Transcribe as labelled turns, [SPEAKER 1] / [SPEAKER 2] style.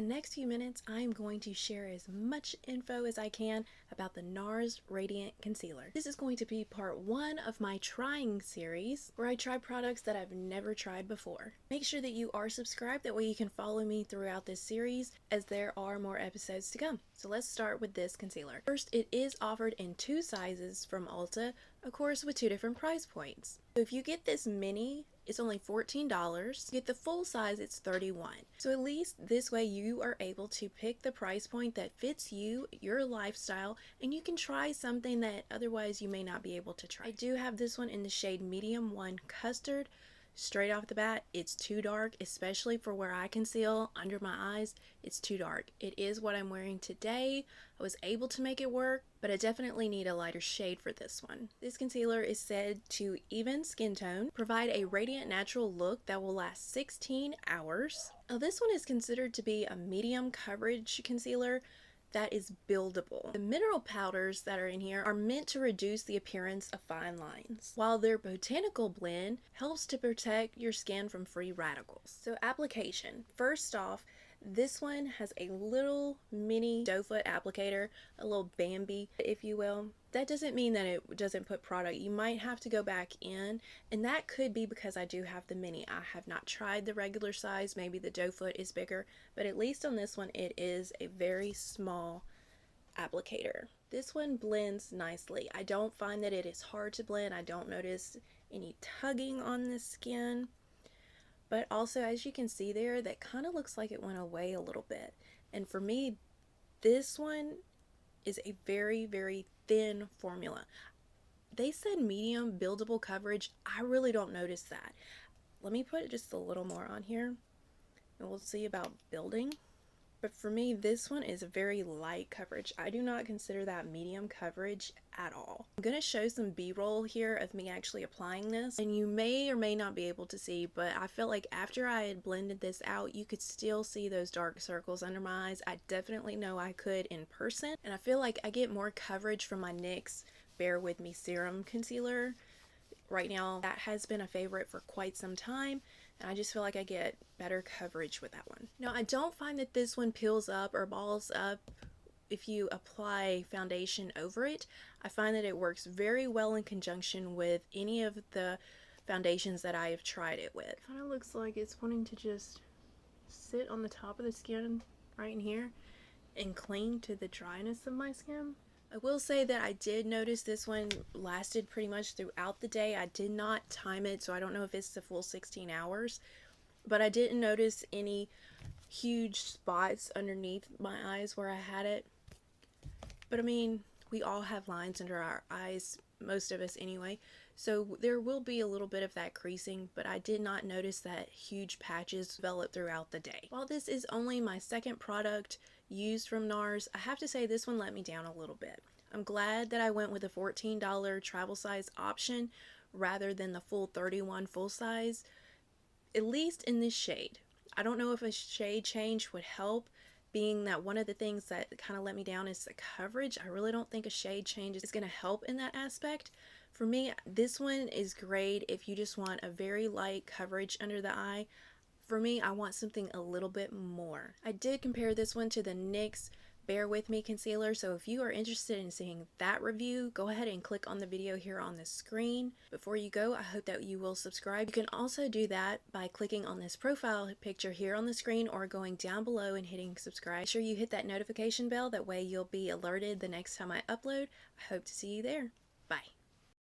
[SPEAKER 1] In the next few minutes, I am going to share as much info as I can about the Nars Radiant Concealer. This is going to be part 1 of my trying series, where I try products that I've never tried before. Make sure that you are subscribed, that way you can follow me throughout this series, as there are more episodes to come. So let's start with this concealer. First, it is offered in 2 sizes from Ulta, of course with 2 different price points. So if you get this mini, it's only $14. You get the full size, it's $31. So at least this way you are able to pick the price point that fits you, your lifestyle, and you can try something that otherwise you may not be able to try. I do have this one in the shade Medium 1 Custard. Straight off the bat, it's too dark, especially for where I conceal under my eyes. It's too dark. It is what I'm wearing today. I was able to make it work, but I definitely need a lighter shade for this one. This concealer is said to even skin tone, provide a radiant natural look that will last 16 hours. Now, this one is considered to be a medium coverage concealer that is buildable. The mineral powders that are in here are meant to reduce the appearance of fine lines, while their botanical blend helps to protect your skin from free radicals. So application. First off, this one has a little mini doe foot applicator, a little Bambi, if you will. That doesn't mean that it doesn't put product. You might have to go back in, and that could be because I do have the mini. I have not tried the regular size. Maybe the doe foot is bigger, but at least on this one, it is a very small applicator. This one blends nicely. I don't find that it is hard to blend. I don't notice any tugging on the skin. But also, as you can see there, that kind of looks like it went away a little bit. And for me, this one is a very, very thin formula. They said medium buildable coverage. I really don't notice that. Let me put just a little more on here, and we'll see about building. But for me, this one is a very light coverage. I do not consider that medium coverage at all. I'm going to show some B-roll here of me actually applying this, and you may or may not be able to see, but I felt like after I had blended this out, you could still see those dark circles under my eyes. I definitely know I could in person, and I feel like I get more coverage from my NYX Bear With Me Serum Concealer. Right now, that has been a favorite for quite some time, and I just feel like I get better coverage with that one. Now, I don't find that this one peels up or balls up if you apply foundation over it. I find that it works very well in conjunction with any of the foundations that I have tried it with. It kind of looks like it's wanting to just sit on the top of the skin right in here and cling to the dryness of my skin. I will say that I did notice this one lasted pretty much throughout the day. I did not time it, so I don't know if it's the full 16 hours. But I didn't notice any huge spots underneath my eyes where I had it. But I mean, we all have lines under our eyes, most of us anyway. So there will be a little bit of that creasing, but I did not notice that huge patches develop throughout the day. While this is only my second product used from Nars, I have to say this one let me down a little bit. I'm glad that I went with a $14 travel size option rather than the full $31 full size, at least in this shade. I don't know if a shade change would help, being that one of the things that kind of let me down is the coverage. I really don't think a shade change is going to help in that aspect. For me, this one is great if you just want a very light coverage under the eye. For me, I want something a little bit more. I did compare this one to the NYX Bear With Me concealer, so if you are interested in seeing that review, go ahead and click on the video here on the screen. Before you go, I hope that you will subscribe. You can also do that by clicking on this profile picture here on the screen or going down below and hitting subscribe. Make sure you hit that notification bell, that way you'll be alerted the next time I upload. I hope to see you there. Bye.